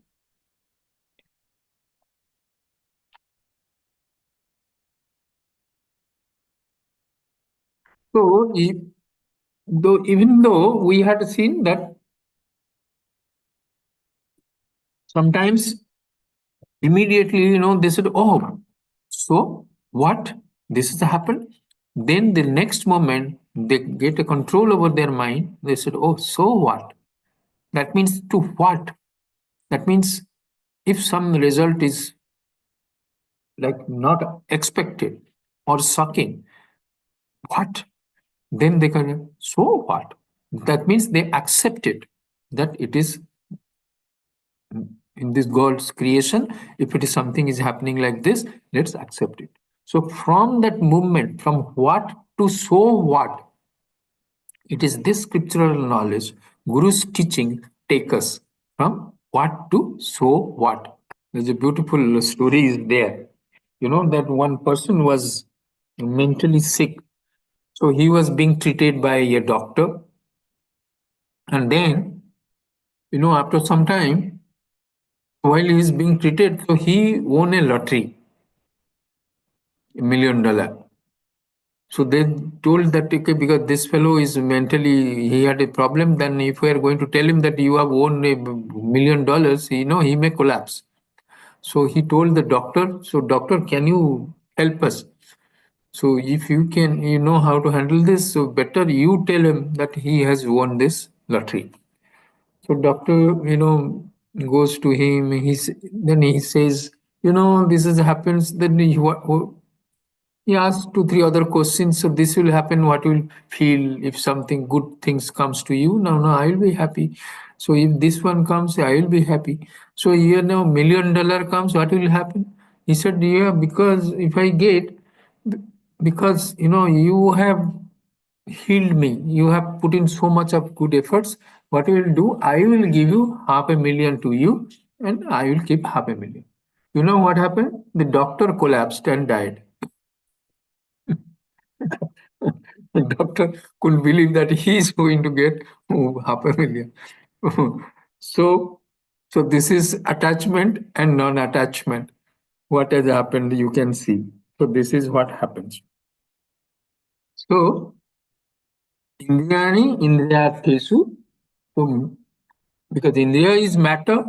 so even though we had seen that sometimes immediately, they said, "Oh, so what? This has happened." Then the next moment they get a control over their mind. They said, "Oh, so what?" That means to what? That means if some result is like not expected or shocking, what? Then they can, so what? That means they accept it, that it is in this God's creation. If it is something is happening like this, let's accept it. So from that movement, from what to so what, it is this scriptural knowledge, Guru's teaching take us from what to so what. There's a beautiful story is there. You know that one person was mentally sick, so he was being treated by a doctor, and then after some time, while he is being treated, so he won a lottery, $1 million. So they told that, okay, because this fellow is mentally, he had a problem, then if we are going to tell him that you have won $1 million, he may collapse. So he told the doctor, so doctor, can you help us? So if you can, you know how to handle this, so better you tell him that he has won this lottery. So doctor, goes to him. Then he says, this is happens. Then he asks two, three other questions. So this will happen. What will feel if something good things comes to you? No, I will be happy. So if this one comes, I will be happy. So here now $1 million comes. What will happen? He said, yeah, because if I get, because you have healed me. You have put in so much of good efforts. What I will do? I will give you $500,000 to you, and I will keep $500,000. You know what happened? The doctor collapsed and died. The doctor couldn't believe that he is going to get $500,000. so, so this is attachment and non-attachment. What has happened? You can see. So this is what happens. So Indriyani Indriyathesu. So because Indriya is matter,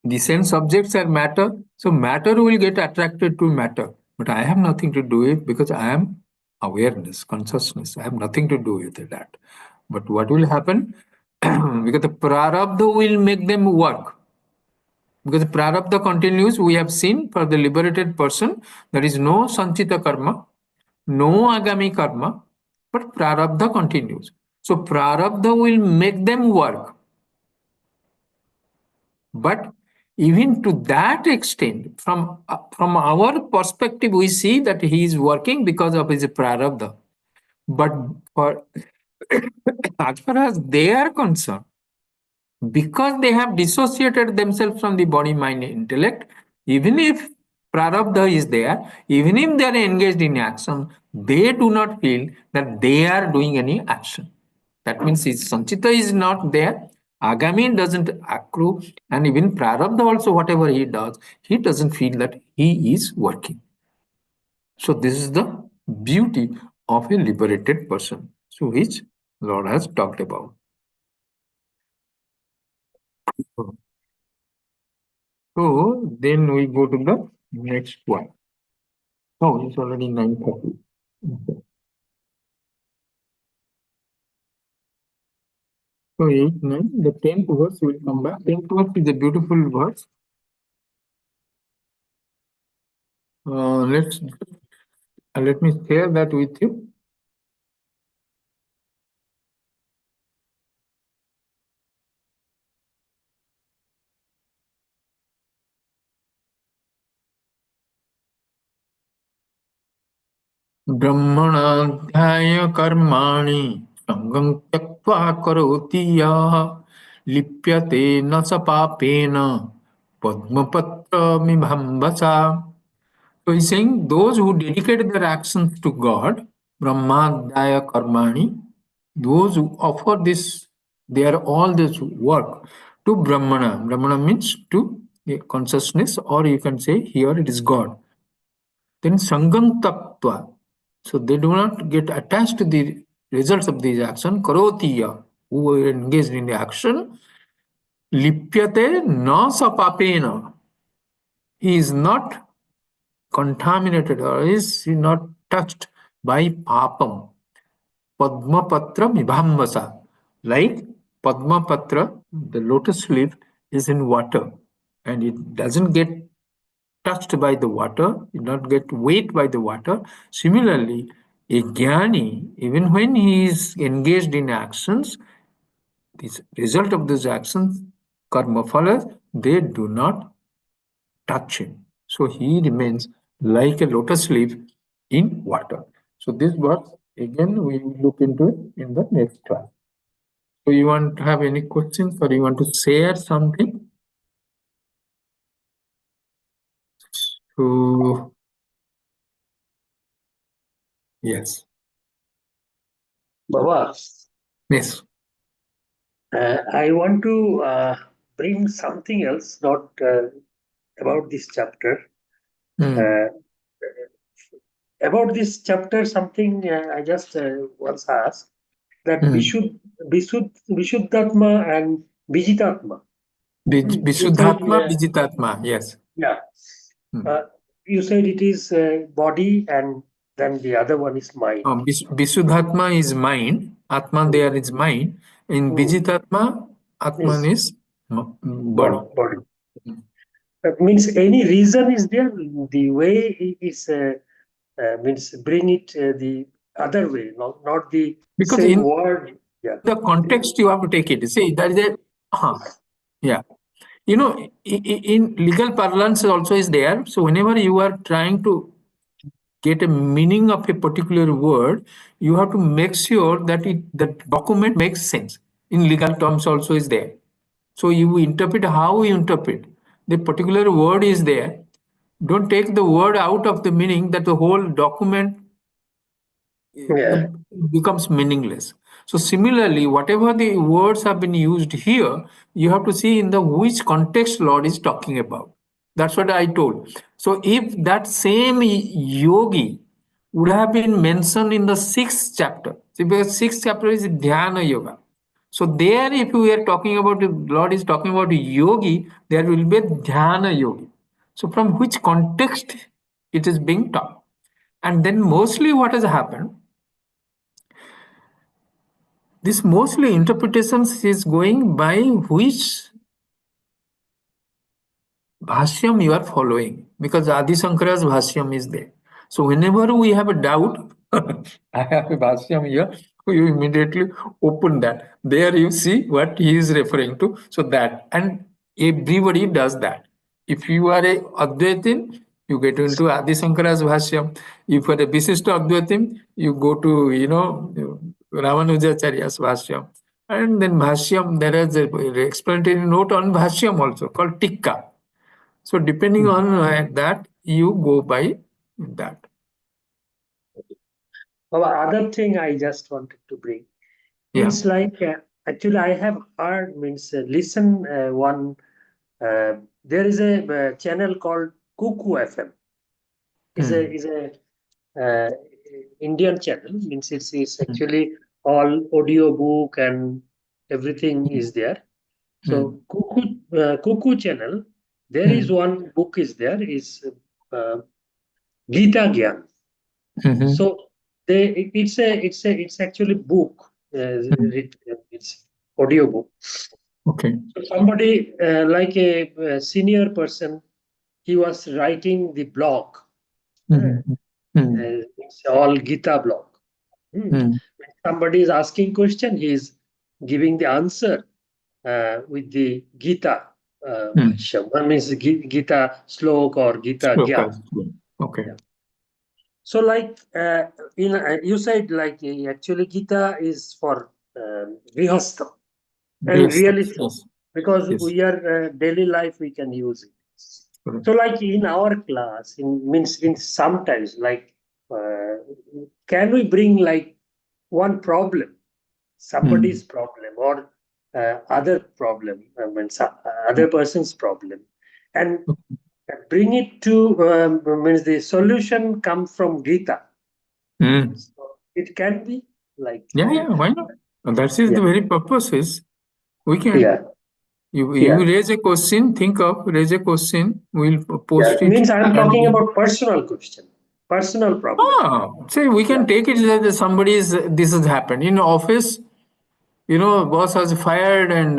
the sense objects are matter, so matter will get attracted to matter. But I have nothing to do with it because I am awareness, consciousness. I have nothing to do with that. But what will happen? Because the prarabdha will make them work. Because the prarabdha continues, we have seen for the liberated person, there is no sanchita karma, no agami karma, but prarabdha continues. So prarabdha will make them work. But even to that extent, from our perspective, we see that he is working because of his prarabdha. But for as far as they are concerned, because they have dissociated themselves from the body, mind, intellect, even if prarabdha is there, even if they are engaged in action, they do not feel that they are doing any action. That means his sanchita is not there, agami doesn't accrue, and even prarabdha also, whatever he does, he doesn't feel that he is working. So this is the beauty of a liberated person, so which Lord has talked about. So then we go to the next one. Oh, it's already 9:30. Okay. So 8, 9, the 10th verse will come back. 10th verse is a beautiful verse. Let me share that with you. ब्रह्मणाध्याय कर्माणि सङ्गं त्यक्त्वा करोति यः लिप्यते न स पापेन padmapatra. So he's saying those who dedicate their actions to God, Brahmadhyaya Karmani, those who offer this, their all this work to Brahmana. Brahmana means to consciousness, or you can say here it is God. Then Sangam Tattva. So they do not get attached to the results of these action. Karotiya, who are engaged in the action, lipyate na sapapena. He is not contaminated or is not touched by papam. Padmapatra mibhambasa. Like Padmapatra, the lotus leaf is in water. and it doesn't get touched by the water, it not get weight by the water. Similarly, a jnani, even when he is engaged in actions, the result of those actions, karma phalas, they do not touch him. So he remains like a lotus leaf in water. So this verse, again, we will look into it in the next class. So you want to have any questions or you want to share something? So yes. Baba, Yes. I want to bring something else, not about this chapter. Mm. Uh, about this chapter, something I just once asked that Mm. Vishuddhatma and Vijitatma. You said, Visuddhatma, Vijitatma. Yes. yeah. Mm. Uh, you said it is body, and then the other one is mind. Visuddhatma is mind. Atman Mm. there is mind. In Mm. Vijitatma, Atman Is is body. body. That means any reason is there. The way is means bring it the other way, not the Because same in word. Yeah. the context you have to take it. See, that is a, yeah. You know, in legal parlance also is there. So whenever you are trying to get a meaning of a particular word, you have to make sure that the document makes sense. In legal terms also is there. So you interpret how you interpret. The particular word is there. Don't take the word out of the meaning that the whole document Yeah. becomes meaningless. So similarly, whatever the words have been used here, you have to see in the which context Lord is talking about. That's what I told. So if that same yogi would have been mentioned in the sixth chapter, see, because sixth chapter is dhyana yoga. So there, if we are talking about the Lord is talking about yogi, there will be a dhyana yogi. So from which context it is being taught? And then mostly what has happened, this mostly interpretations is going by which Bhashyam you are following, because Adi Shankara's Bhashyam is there. So whenever we have a doubt, I have a Bhashyam here, you immediately open that. There you see what he is referring to. So that, and everybody does that. If you are a Advaitin, you get into Adi Shankara's Bhashyam. If you are a Visishta Advaitin, you go to, Ramanujacharya's Bhashyam. And then Bhashyam, there is a explanatory note on Bhashyam also called Tikka. So depending on that, you go by that. Other thing I just wanted to bring Yeah. means like actually I have heard means listen one there is a channel called Cuckoo FM. Mm. Is a uh, Indian channel, means it's Mm. actually all audio book and everything is there. Mm. So Cuckoo channel, there is Mm. one book is there is Gita Gyan. Mhm. So it's actually book. Mm. It's audio book. Okay. So somebody like a senior person, he was writing the blog. Uh, Mhm. Mm. it's all Gita blog. Hmm. Mm. When somebody is asking question, he is giving the answer with the Gita Mm. Bhashyam. One means Gita slok or Gita Gyan. Slokas. Okay. Yeah. So, like in you said, like actually Gita is for Grihastha, and Yes. really so, Yes. because Yes. we are daily life we can use it. Correct. So, like in our class, in means in sometimes like can we bring like one problem, Mm. somebody's problem or other problem, I mean, other person's problem, and bring it to means the solution come from Gita. Mm. So it can be like Yeah. Yeah. Why not? That is yeah, the very purpose is we can. yeah, You yeah, raise a question, think of, raise a question, we'll yeah. post it. Means I'm And talking about personal question, personal problem. say we Yeah, can take it that somebody's, this has happened. In office, boss has fired and,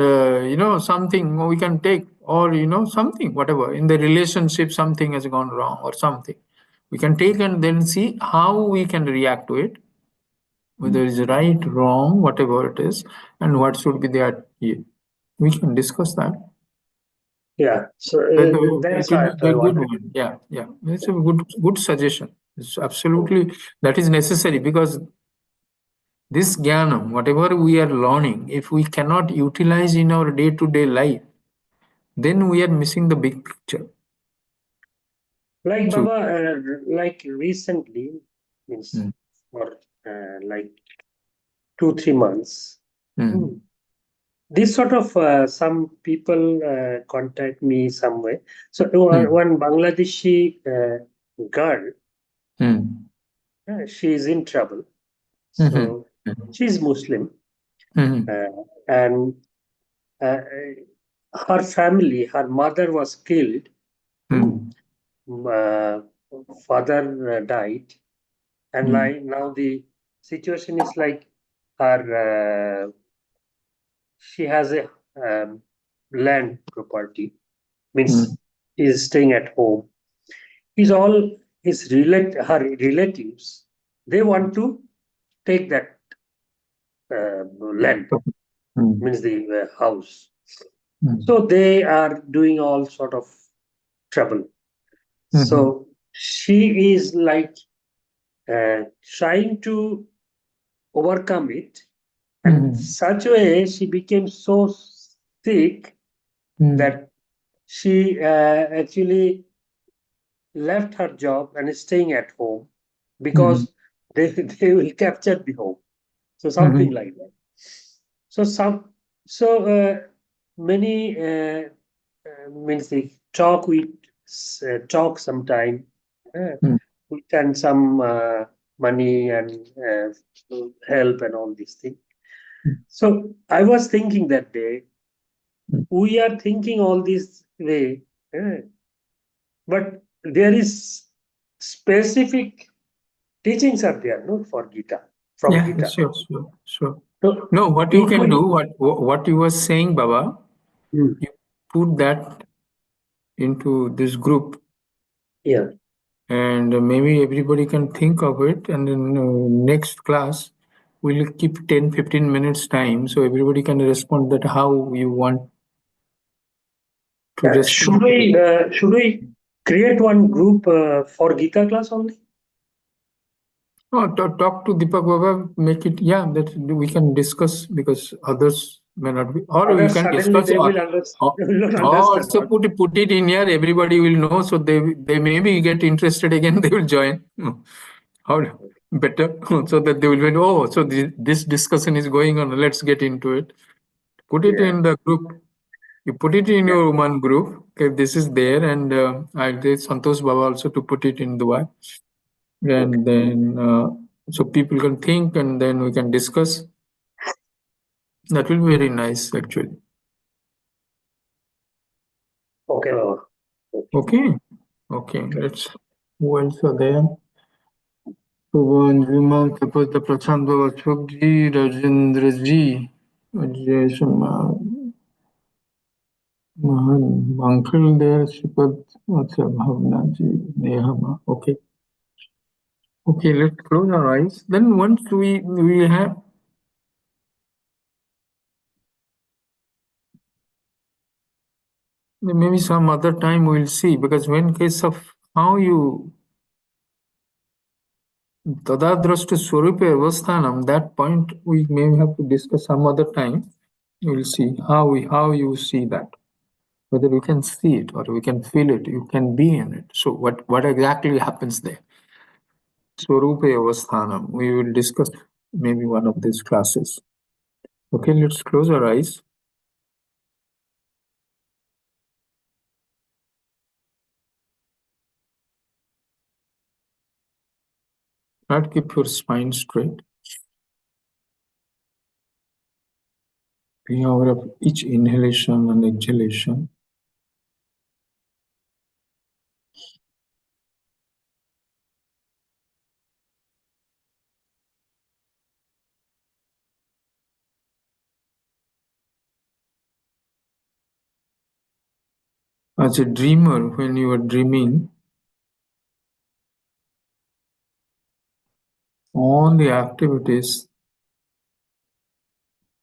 something we can take. or something, whatever in the relationship, something has gone wrong or something. We can take and then see how we can react to it, whether it's right, wrong, whatever it is, and what should be the attitude. We can discuss that. Yeah. So It that's will what be I a good wanted. one. Yeah, yeah. It's a good suggestion. It's absolutely that is necessary, because this jnana, whatever we are learning, if we cannot utilize in our day-to-day life, then we are missing the big picture. Like So, Baba, like recently, means mm, for like 2 3 months. mm, Hmm. This sort of some people contact me some way. So mm, one Bangladeshi girl, mm, she is in trouble. mhm, So she's Muslim, mhm, uh, and uh, her family, her mother was killed. Hmm. mm, Uh, Father died, and mm, like now the situation is like her she has a land property, mm, means he is staying at home. He's all her relatives, they want to take that land, mm, means the house. mm, So they are doing all sort of trouble. mhm, So she is like trying to overcome it, and mhm, such a way she became so sick mm, that she actually left her job and is staying at home mhm, because they will capture the home. So something mhm, like that. So many means the talk we talk sometime, uh, mm, we send some money and help and all these things. So I was thinking that day, mm. we are thinking all this way, but there is specific teachings are there, no, for Gita, from Yeah, Gita. sure, sure, sure. So No, what you if can do, we, what you were saying, Baba, Hmm. you put that into this group, Yeah, and maybe everybody can think of it, and in next class we'll keep 10-15 minutes time, so everybody can respond that how you want to yeah. respond to it. Should we create one group for Gita class only? Oh, talk to Deepak Baba, make it, yeah, that we can discuss, because others may not be, or we Others can suddenly discuss, they will or, they will not or understand also what. put it in here, everybody will know, so they maybe get interested again, they will join. How better, so that they will be, oh, so this discussion is going on, let's get into it. Put it Yeah, in the group. You put it in yeah. your one group. Okay, this is there, and I'll get Santosh Baba also to put it in the one, Okay, and then so people can think, and then we can discuss. That will be very nice, actually. okay, Baba. Okay. Okay, okay. Let's. Who else are there? Pawan, Vimal, Tapata, Prashant Baba, Ashokji, Rajendra Ji, Ajay Sharma, Mahan, Uncle there, Shipad, what's up, Bhavna Ji, Nehama. Okay, okay. Let's close our eyes. Then once we have, maybe some other time we'll see, because when case of how you Tadadrashta Swarupa Avasthanam, that point we may have to discuss some other time. We'll see how you see that. Whether we can see it or we can feel it, you can be in it. So what exactly happens there? Swarupa Avasthanam. We will discuss maybe one of these classes. Okay, let's close our eyes. Try to keep your spine straight. Be aware of each inhalation and exhalation. As a dreamer, when you are dreaming, all the activities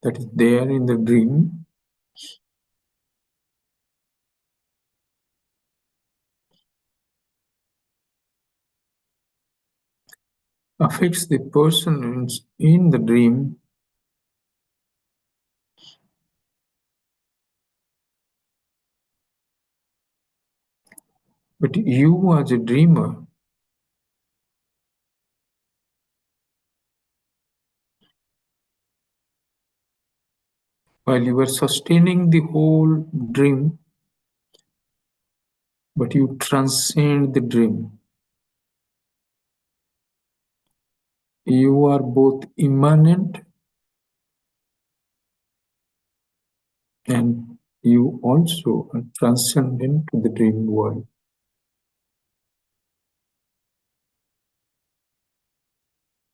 that is there in the dream affects the person in the dream, but you as a dreamer, while you are sustaining the whole dream, but you transcend the dream. You are both immanent and you also are transcendent to the dream world.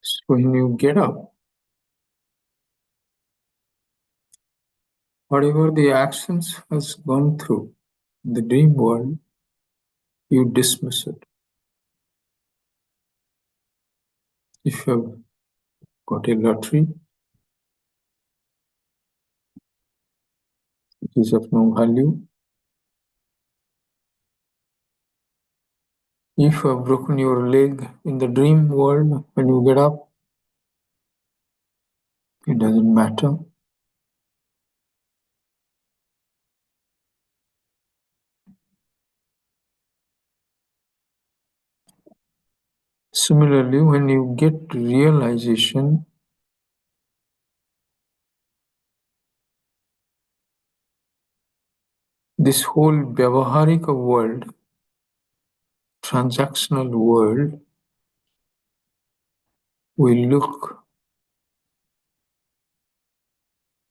So when you get up, whatever the actions has gone through in the dream world, you dismiss it. If you have got a lottery, it is of no value. If you have broken your leg in the dream world, when you get up, it doesn't matter. Similarly, when you get realization, this whole Vyavaharika world, transactional world, will look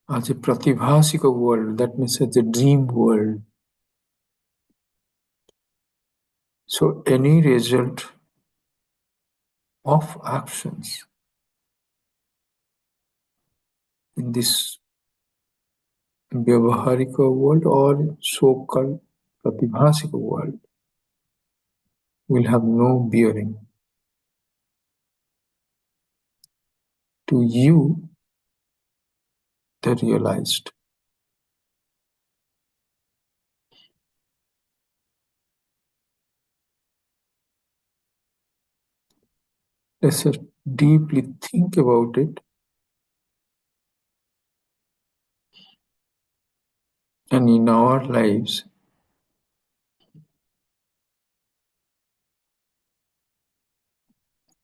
as a Pratibhasika world, that means as a dream world. So any result of actions in this Vyavaharika world or so-called Pratibhasika world will have no bearing. To you, the realized. Let's just deeply think about it. And in our lives,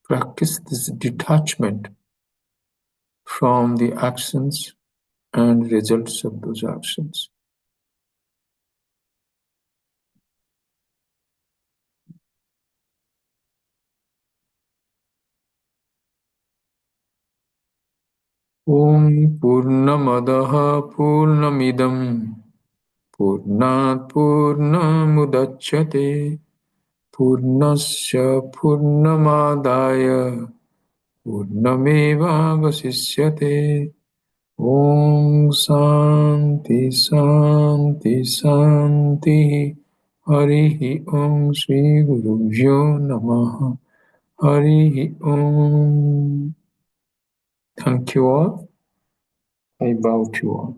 practice this detachment from the actions and results of those actions. Om Purnamadaha Purnamidam Purnat Purnamudachyate Purnasya Purnamadaya Purnameva Vasishyate. Om Santi Santi Santi Harihi Om Shri Gurubhyo Namaha Harihi Om. Thank you all. I bow to you all.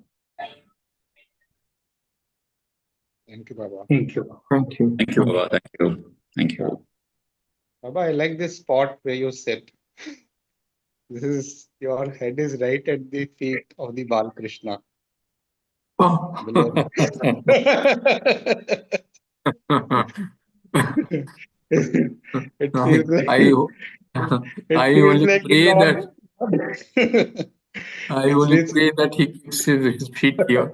Thank you, Baba. Thank you. Thank you. Thank you, Baba. Thank you. Thank you. Baba, I like this spot where you sit. Your head is right at the feet of the Bal Krishna. Oh. Below. It feels like I only like pray that I only it's- pray that he keeps his feet here.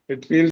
it feels